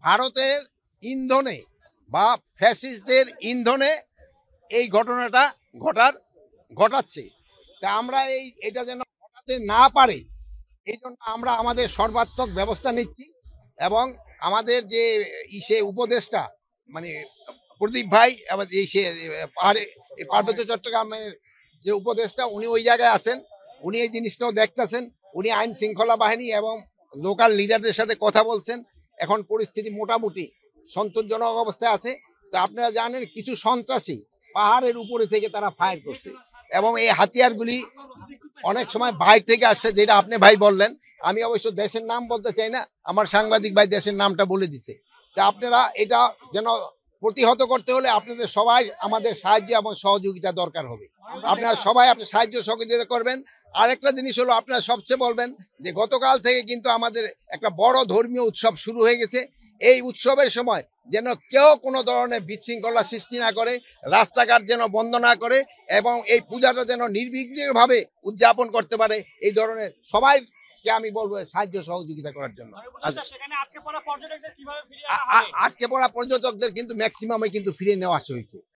ভারতের ইন্ধনে বা ফ্যাসিস্টদের ইন্ধনে এই ঘটনাটা ঘটাচ্ছে। তা আমরা এটা যেন ঘটাতে না পারে এই জন্য আমরা আমাদের সর্বাত্মক ব্যবস্থা নিচ্ছি। এবং আমাদের যে উপদেষ্টা মানে প্রদীপ ভাই আবার পাহাড়ে পার্বত্য চট্টগ্রামের যে উপদেষ্টা উনি ওই জায়গায় আছেন, উনি এই জিনিসটাও দেখতেছেন। উনি আইন শৃঙ্খলা বাহিনী এবং লোকাল লিডারদের সাথে কথা বলছেন। এখন পরিস্থিতি মোটামুটি সন্তোষজনক অবস্থায় আছে। তো আপনারা জানেন কিছু সন্ত্রাসী পাহাড়ের উপরে থেকে তারা ফায়ার করছে এবং এই হাতিয়ারগুলি অনেক সময় বাইরে থেকে আসছে, যেটা আপনি ভাই বললেন। আমি অবশ্য দেশের নাম বলতে চাই না, আমার সাংবাদিক ভাই দেশের নামটা বলে দিছে। তা আপনারা এটা যেন প্রতিহত করতে হলে আপনাদের সবাই আমাদের সাহায্য এবং সহযোগিতা দরকার হবে। আপনারা সবাই আপনি সাহায্য সহযোগিতা করবেন। আরেকটা জিনিস হলো, আপনারা সবচেয়ে বলবেন যে গতকাল থেকে কিন্তু আমাদের একটা বড় ধর্মীয় উৎসব শুরু হয়ে গেছে। এই উৎসবের সময় যেন কেউ কোনো ধরনের বিশৃঙ্খলা সৃষ্টি না করে, রাস্তাঘাট যেন বন্ধ না করে এবং এই পূজাটা যেন নির্বিঘ্নভাবে উদযাপন করতে পারে, এই ধরনের সবাইকে আমি বলবো সাহায্য সহযোগিতা করার জন্য। আটকে পড়া পর্যটকদের কিন্তু ম্যাক্সিমামে কিন্তু ফিরিয়ে নেওয়া হয়েছে।